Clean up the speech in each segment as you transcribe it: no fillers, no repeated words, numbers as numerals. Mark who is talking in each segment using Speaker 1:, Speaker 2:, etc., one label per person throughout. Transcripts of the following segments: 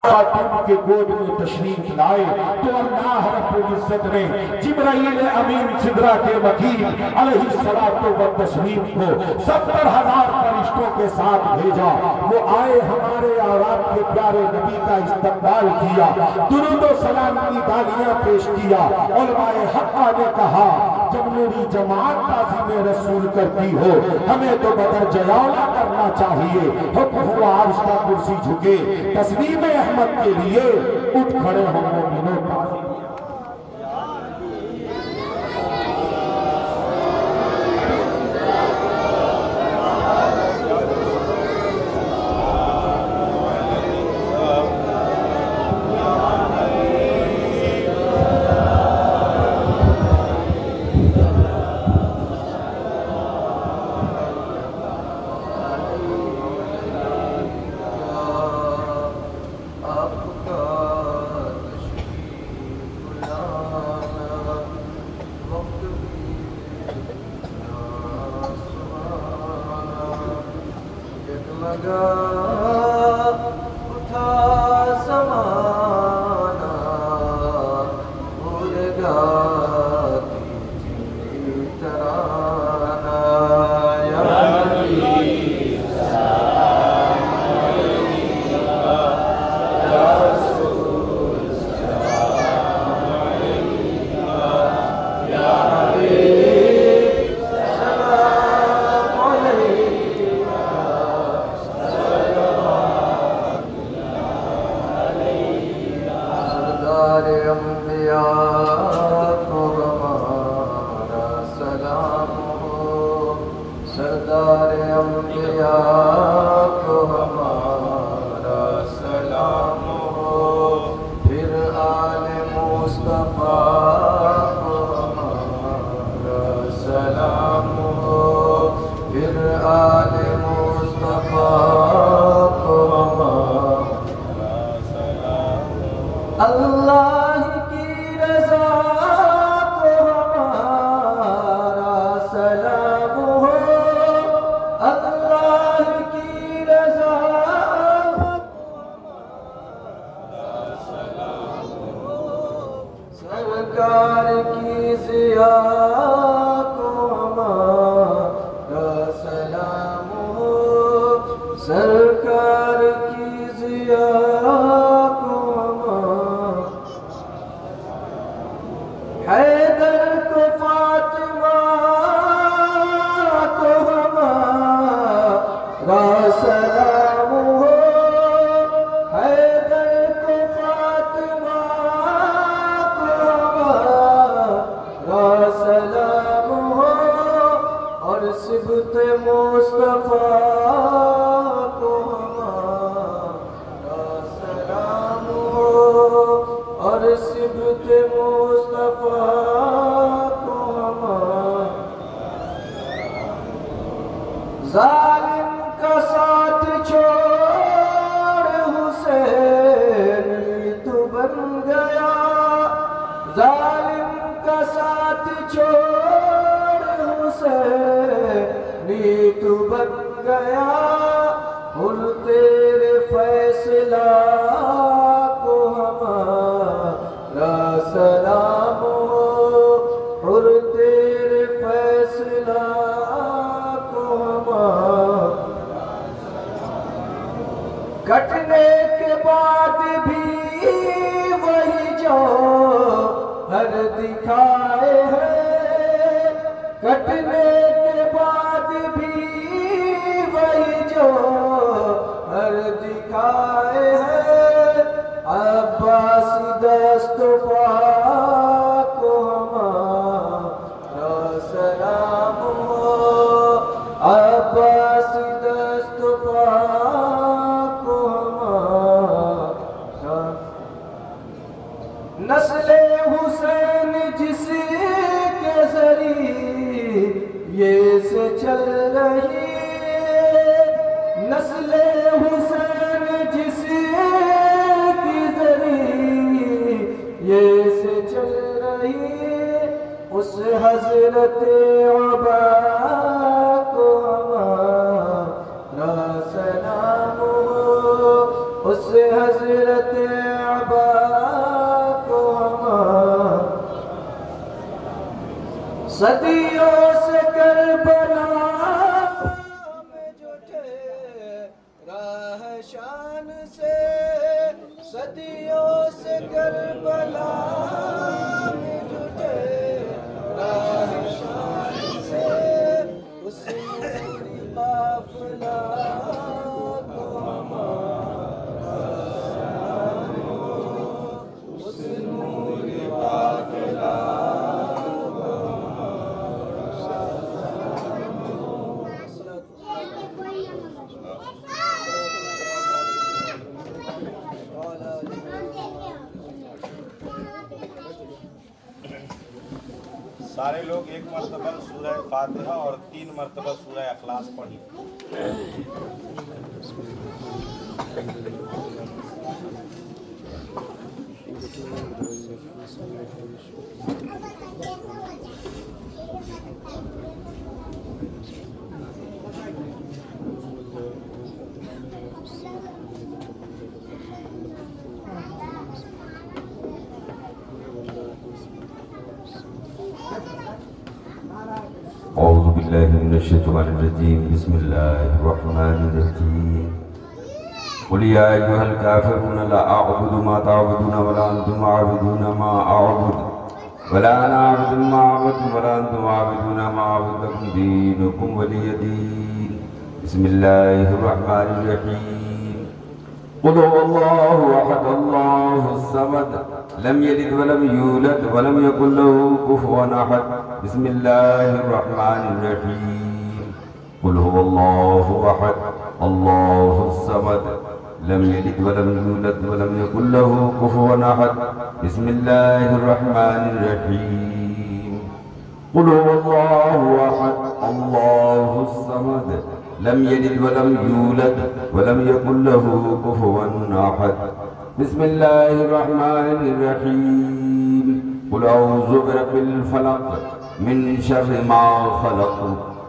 Speaker 1: خاتون کے گود میں تشریف لائے تو اللہ رب العزت نے جبرائیل امین سدرہ کے وکیل علیہ الصلوۃ والتسلیم کو 70,000 فرشتوں کے ساتھ بھیجا. وہ آئے ہمارے اور آپ کے پیارے نبی کا استقبال کیا, درود و سلام کی تالیاں پیش کیا. علماء حقہ نے کہا جب نوری جماعت تعظیم رسول کرتی ہو ہمیں تو بدر جیاولا کرنا چاہیے. حکم ہوا عرش کا کرسی جھکے, تسلیم احمد کے لیے اٹھ کھڑے ہو مومنوں تعظیم.
Speaker 2: ظالم کا ساتھ چھوڑ حسین تو بن گیا, ظالم کا ساتھ چھوڑ حسین تو بن گیا. اور تیرے فیصلہ کو ہمارا سلام ہو, اور تیرے فیصلہ کٹنے کے بعد بھی وہی جو ہر دکھائے ہیں, کٹنے کے بعد بھی وہی جو ہر دکھائے ہیں. عباس دست پاک کو ہمارا سلام ہو, عباس دست پاک کو ہمارا. نسل حسین جس کے ذریعے سے چل رہی, نسل حسین جس کی ذریعے سے چل رہی, اس حضرت عبا کو ہمارا سلام ہو, اس حضرت صدیوں سے کربلا میں جٹے راہ شان سے، صدیوں سے کربلا میں جٹے راہ شان سے، اس نوری قافلہ کو ہمارا سلام، اس نوری قافلہ
Speaker 3: سارے لوگ ایک مرتبہ سورہ فاتحہ اور 3 مرتبہ سورہ اخلاص پڑھی.
Speaker 4: أعوذ بالله من الشيطان الرجيم. بسم الله الرحمن الرحيم. قل يا أيها الكافرون لا أعبد ما تعبدون ولا أنتم عابدون ما أعبد ولا أنا عابد ما عبدتم ولا أنتم عابدون ما أعبد لكم دينكم ولي دين. بسم الله الرحمن الرحيم. قل هو الله أحد الله الصمد لم يلد ولم يولد ولم يكن له كفوا أحد. بسم الله الرحمن الرحيم. قل هو الله أحد الله الصمد لم يلد ولم يولد ولم يكن له كفوا أحد. بسم الله الرحمن الرحيم. قل هو الله أحد الله الصمد لم يلد ولم يولد ولم يكن له كفوا أحد. بسم الله الرحمن الرحيم. قل أعوذ برب الفلق من شر ما خلق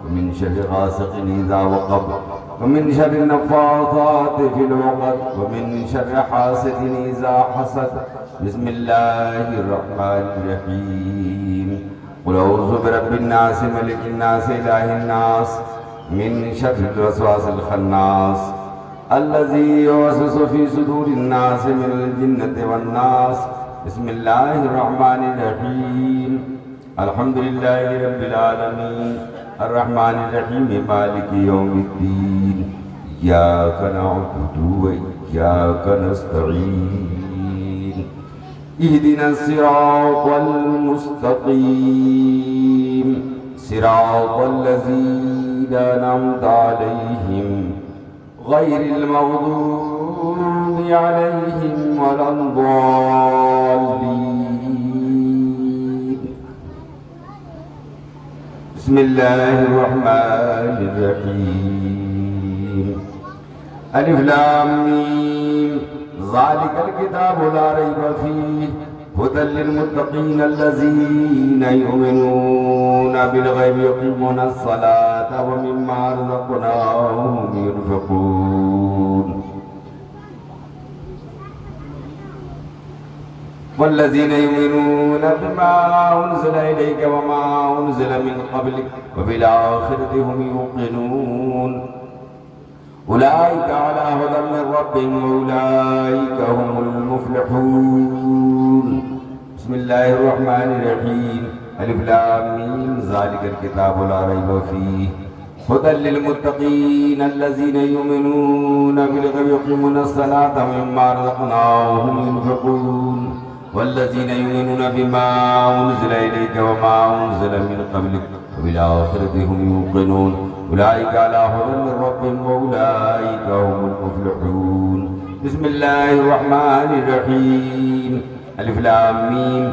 Speaker 4: ومن شر غاسق إذا وقب ومن شر النفاثات في العقد ومن شر حاسد إذا حسد. بسم الله الرحمن الرحيم. قل أعوذ برب الناس ملك الناس إله الناس من شر الوسواس الخناس الذي يوسوس في صدور الناس من الجنة والناس. بسم الله الرحمن الرحيم. الحمد لله رب العالمين الرحمن الرحيم مالك يوم الدين. إياك نعبد وإياك نستعين. اهدنا الصراط المستقيم صراط الذين أنعمت عليهم غير المغضوب عليهم ولا الضالين. بسم الله الرحمن الرحيم. ألف لام ميم ذلك الكتاب لا ريب فيه هدى للمتقين الذين يؤمنون بالغيب ويقيمون الصلاة ومما رزقناهم ينفقون. والذين يؤمنون بما أنزل إليك وما أنزل من قبلك وبالآخرة هم يوقنون. أولئك على هدى من ربهم وأولئك هم المفلحون. بسم الله الرحمن الرحيم. ألف لام ميم ذلك الكتاب لا ريب فيه هدى للمتقين الذين يؤمنون بالغيب ويقيمون الصلاة ومما رزقناهم ينفقون. والذين يؤمنون بما أنزل إليك وما أنزل من قبلك وبالآخرة هم يوقنون. أولئك على هدى من ربهم وأولئك هم المفلحون. بسم الله الرحمن الرحيم. ألف لام ميم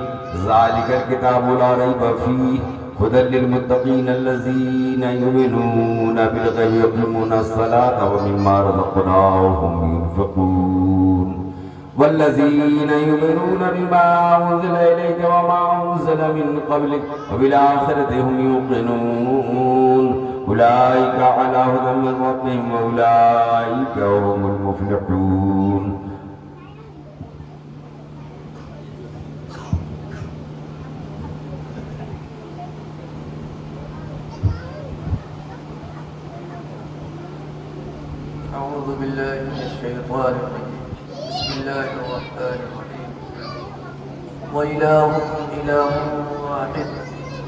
Speaker 4: ذلك الكتاب لا ريب فيه هدى للمتقين الذين يؤمنون بالغيب ويقيمون الصلاة ومما رزقناهم ينفقون. والذين يؤمنون بما أنزل إليك وما أنزل من قبلك وبالآخرة هم يوقنون. أولئك على هدى من ربهم وأولئك هم المفلحون.
Speaker 2: أعوذ بالله من الشيطان الرجيم. بسم الله الرحمن الرحيم. وإلهكم إله واحد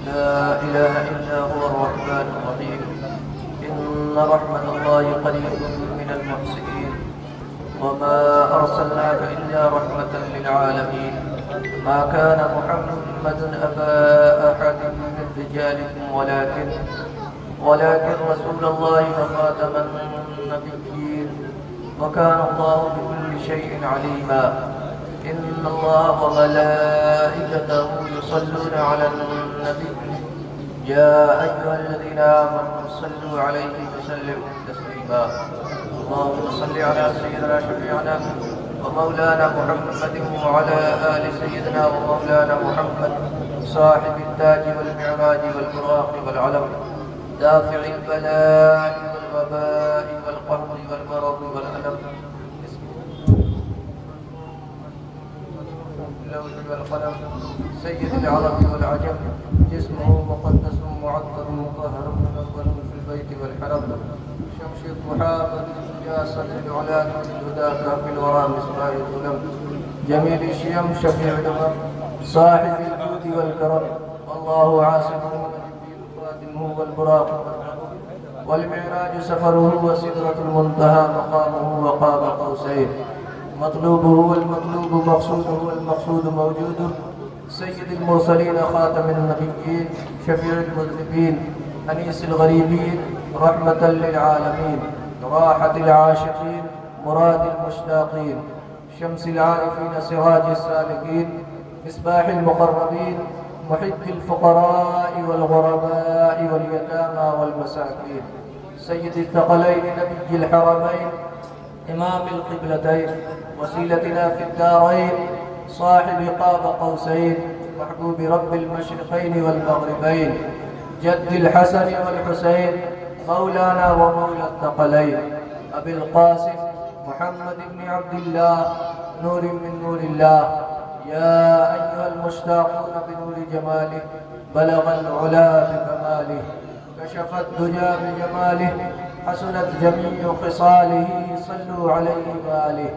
Speaker 2: لا إله إلا هو الرحمن الرحيم. إن رحمة الله قريب من المحسنين. وما أرسلناك إلا رحمة للعالمين. ما كان محمد أبا أحد من رجالكم ولكن رسول الله وخاتم النبيين وكان الله بكل شيء عليما. إن الله وملائكته يصلون على النبي يا أيها الذين آمنوا صلوا عليه وسلموا تسليما. اللهم صل على سيدنا شفيعنا ومولانا محمد وعلى آل سيدنا ومولانا محمد صاحب التاج والمعراج والبراق والعلم دافع البلاء والوباء والقهر والمرض والألم اللوح والقلم سيد العرب والعجم جسمه مقدس معطر مطهر منور في البيت والحرم شمس الضحى بالجاسة العلا الهدى كافي الورى مصباح الظلم جميل الشيم شفيع الأمم صاحب الجود والكرم والله عاصمه وجبريل خادمه والبراق والمعراج سفره وسدرة المنتهى مقامه وقاب قوسين مطلوبه والمطلوب مقصوده والمقصود موجوده سيد المرسلين خاتم النبيين شفيع المذنبين أنيس الغريبين رحمة للعالمين راحة العاشقين مراد المشتاقين شمس العارفين سراج السالكين مصباح المقربين محب الفقراء والغرباء واليتامى والمساكين سيد الثقلين نبي الحرمين إمام القبلتين وسيلتنا في الدارين صاحب قاب قوسين محبوب رب المشرقين والمغربين جد الحسن والحسين مولانا ومولى الثقلين أبي القاسم محمد بن عبد الله نور من نور الله يا أيها المشتاقون بنور جماله بلغ العلا بكماله كشف الدجى بجماله حسنت جميع خصاله صلوا عليه وآله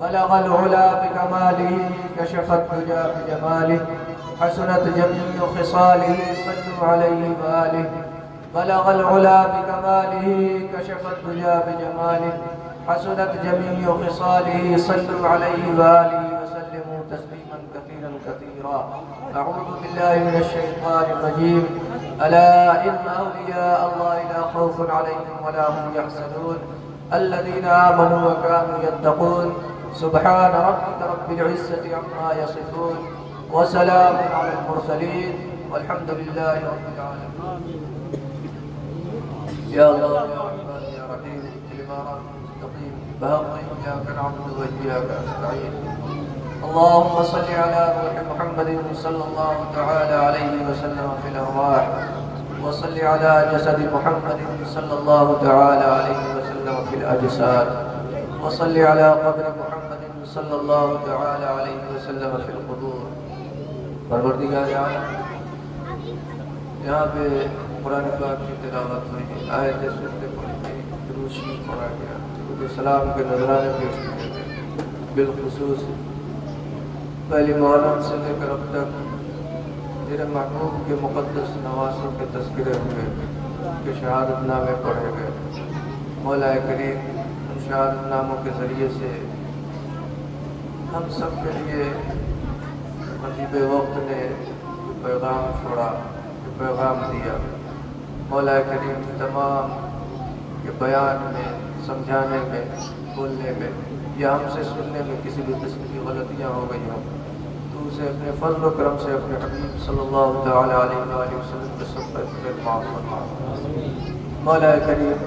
Speaker 2: بلغ العلا بكماله كشف الدجى بجماله حسنت جميع خصاله صلوا عليه وآله بلغ العلا بكماله كشف الدجى بجماله حسنت جميع خصاله صلوا عليه وآله وسلموا تسليما كثيرا كثيرا. أعوذ بالله من الشيطان الرجيم. ألا إن أولياء الله لا خوف عليهم ولا هم يحزنون الذين آمنوا وكانوا يتقون سبحان ربك رب العزة عما يصفون وسلام على المرسلين والحمد لله رب العالمين. يا الله يا رحمن يا رحيم الإمارة المستقيم بحق إياك نعبد وإياك نستعين. اللهم صل على روح محمد صلى الله تعالى عليه وسلم في الأرواح وصل على جسد محمد صلى الله تعالى عليه وسلم في الأجساد وصل على قبر محمد صلی اللہ تعالی علیہ وسلم فی القبور. پروردگار عالم، یہاں پہ قرآن پاک کی تلاوت ہوئی، آیت سورت پڑھی گئی، درود شریف پڑھا گیا، درود سلام کے نذرانے پیش کیے گئے. بالخصوص پہلی محرم سے لے کر اب تک میرے محبوب کے مقدس نوازوں کے تذکرے ہوئے کہ شہادت نامے پڑھے گئے. مولا کریم ان شہادت ناموں کے ذریعے سے ہم سب کے لیے خطیب وقت نے پیغام چھوڑا، پیغام دیا. مولا کریم تمام کے بیان میں، سمجھانے میں، بولنے میں یا ہم سے سننے میں کسی بھی قسم کی غلطیاں ہو گئی ہوں تو اسے اپنے فضل و کرم سے اپنے حبیب صلی اللہ تعالی علیہ وآلہ وسلم کے سب پر معاف فرما. مولا کریم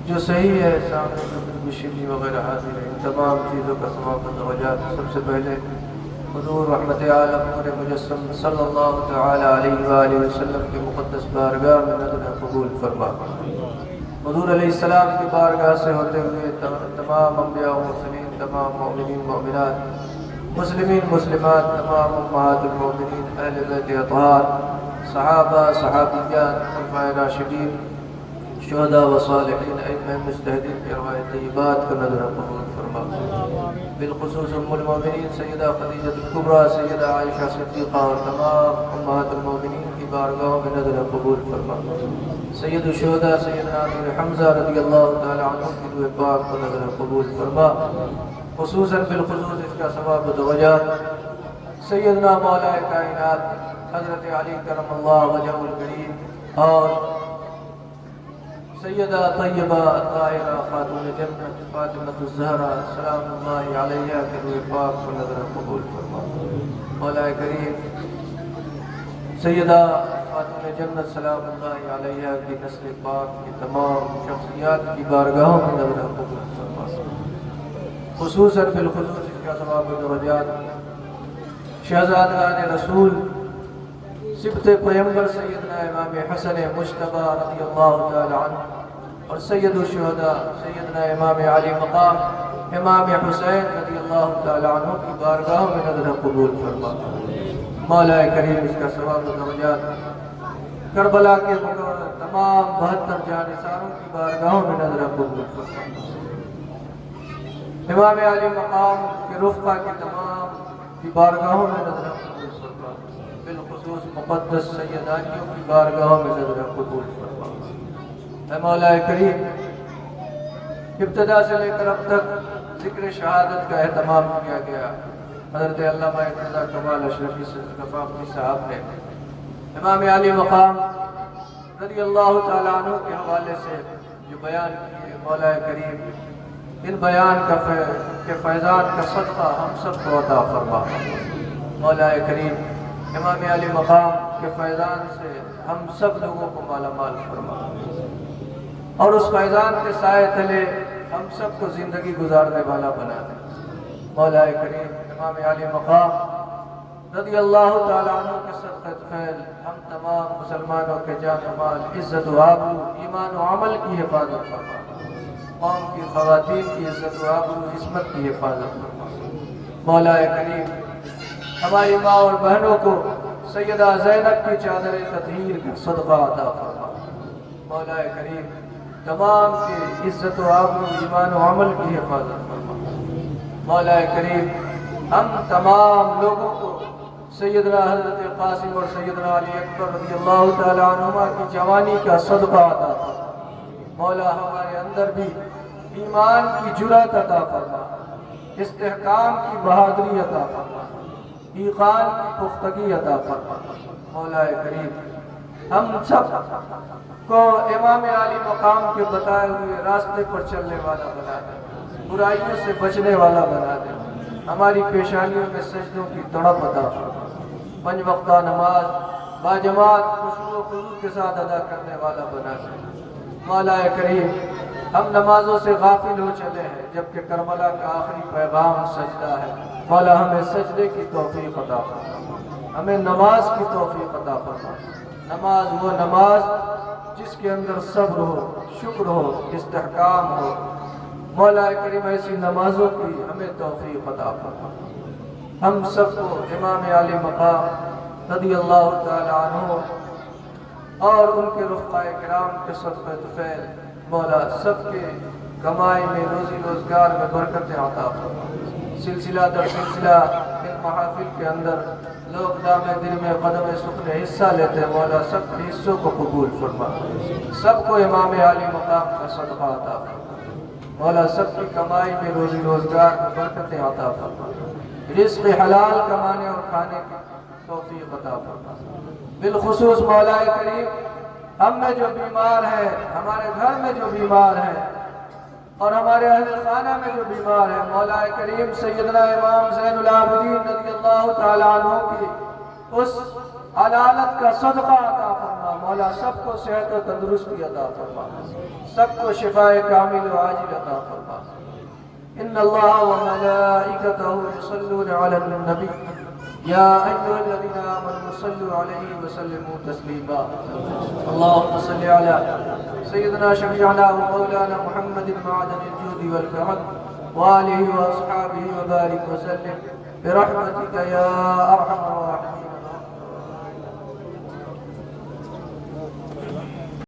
Speaker 2: جو صحیح ہے سامنے مشری وغیرہ حاضر ہیں، تمام چیزوں کا ثواب و درجات سب سے پہلے حضور رحمت عالم نور مجسم صلی اللہ تعالی علیہ وآلہ وسلم کے مقدس بارگاہ میں نظر قبول فرما. حضور علیہ السلام کی بارگاہ سے ہوتے ہوئے تمام انبیاء و مرسلین، تمام مومنین مومنات، مسلمین مسلمات، تمام امہات المومنین، اہل بیت اطہار، صحابہ صحابیات، خلفائے راشدین، شہداء و صالحین ائمہ مجتہدین کی ارواح طیبات کا نظر قبول فرما، بالخصوص ام المومنین سیدہ خدیجہ الکبریٰ، سیدہ عائشہ صدیقہ اور تمام امہات المومنین کی بارگاہوں میں نظر قبول فرما، سید الشہداء سیدنا امیر حمزہ رضی اللہ تعالی عنہ کی روح پاک کو نظر قبول فرما، خصوصاً بالخصوص اس کا ثواب و درجات سیدنا مولا کائنات حضرت علی کرم اللہ وجہہ الکریم اور سیدہ طیبہ الطاہرہ خاتون جنت فاطمہ الزہرا سلام اللہ علیہا کے روح پاک کو نظر قبول فرما، مولا کریم سیدہ خاتون جنت سلام اللہ علیہا کی نسل پاک کی تمام شخصیات کی بارگاہوں میں نظر قبول فرما، خصوصاً بالخصوص اس کا ثواب و درجات شہزادگان رسول سبط پیغمبر سیدنا امام حسن مجتبی رضی اللہ تعالی عنہ اور سید الشہداء سیدنا امام علی مقام امام حسین رضی اللہ تعالی عنہ کی بارگاہ میں نظر قبول فرما، مولا کریم اس کا ثواب و درجات کربلا کے تمام 72 جانثاروں کی بارگاہوں میں نظر قبول فرما، امام علی مقام کے رفقہ کی تمام کی بارگاہوں میں نظر قبول فرما، بالخصوص مقدس سیدانیوں کی بارگاہوں میں نظر قبول فرما، اے مولا کریم ابتدا سے لے کر اب تک ذکر شہادت کا اہتمام کیا گیا، حضرت علامہ ارتضیٰ کمال اشرفی صفاقی صاحب نے امام علی مقام رضی اللہ تعالیٰ عنہ کے حوالے سے جو بیان کیے، مولا کریم ان بیان کے فیضان کا صدقہ ہم سب کو عطا فرما، مولا کریم امام علی مقام کے فیضان سے ہم سب لوگوں کو مالا مال فرما، اور اس فیضان کے سائے تلے ہم سب کو زندگی گزارنے والا بنا دے، مولا کریم امام علی مقام رضی اللہ تعالیٰ عنہ کے صدقہ فیل ہم تمام مسلمانوں کے جان و مال، عزت و آبرو، ایمان و عمل کی حفاظت فرما، قوم کی خواتین کی عزت و آبرو عصمت کی حفاظت فرما، مولا کریم ہماری ماں اور بہنوں کو سیدہ زینب کی چادر تطہیر کا صدقہ عطا فرما، مولا کریم تمام کی عزت و آبرو ایمان و عمل کی حفاظت فرما، مولا کریم ہم تمام لوگوں کو سیدنا حضرت قاسم اور سیدنا علی اکبر رضی اللہ تعالی عنہما کی جوانی کا صدقہ عطا فرما، مولا ہمارے اندر بھی ایمان کی جرأت عطا فرما، استحکام کی بہادری عطا فرما، ایقان کی پختگی عطا فرما، مولا کریم ہم سب کو امام علی مقام کے بتائے ہوئے راستے پر چلنے والا بنا دے، برائیوں سے بچنے والا بنا دے، ہماری پیشانیوں میں سجدوں کی تڑپ عطا فرما، 5 وقتہ نماز باجماعت خشوع و خضوع کے ساتھ ادا کرنے والا بنا دے، مولا کریم ہم نمازوں سے غافل ہو چلے ہیں جبکہ کربلا کا آخری پیغام سجدہ ہے، مولا ہمیں سجدے کی توفیق عطا فرما، ہمیں نماز کی توفیق عطا فرما، نماز وہ نماز جس کے اندر صبر ہو، شکر ہو، استحکام ہو، مولا کریم ایسی نمازوں کی ہمیں توفیق عطا فرما، ہم سب کو امام علی مقام رضی اللہ تعالی عنہ اور ان کے رفقاء کرام کے صدقہ طفیل مولا سب کے کمائی میں روزی روزگار میں برکت عطا فرما، سلسلہ در سلسلہ ان محافل کے اندر لوگ دام دل میں قدم سخن حصہ لیتے ہیں، مولا سب کے حصوں کو قبول فرما، سب کو امام علی مقام کا صدقہ عطا فرما، مولا سب کی کمائی میں روزی روزگار میں برکت عطا فرما، رزق حلال کمانے اور کھانے کی توفیق عطا فرما، بالخصوص مولا کریم ہم میں جو بیمار ہیں، ہمارے گھر میں جو بیمار ہیں اور ہمارے اہل خانہ میں جو بیمار ہیں، مولا کریم سیدنا امام زین العابدین رضی اللہ تعالی عنہ کی اس علالت کا صدقہ عطا فرما، مولا سب کو صحت و تندرستی عطا فرما، سب کو شفاء کامل و عاجل عطا فرما، ان اللہ و ملائکتہ یصلون علی النبی یا ایھا الذین آمنوا صلوا علیہ وسلموا تسلیما، اللہم صل علی سیدنا شفیعنا و مولانا محمد معدن الجود والکرم وآلہ واصحابہ وبارک وسلم برحمتک یا ارحم الراحمین۔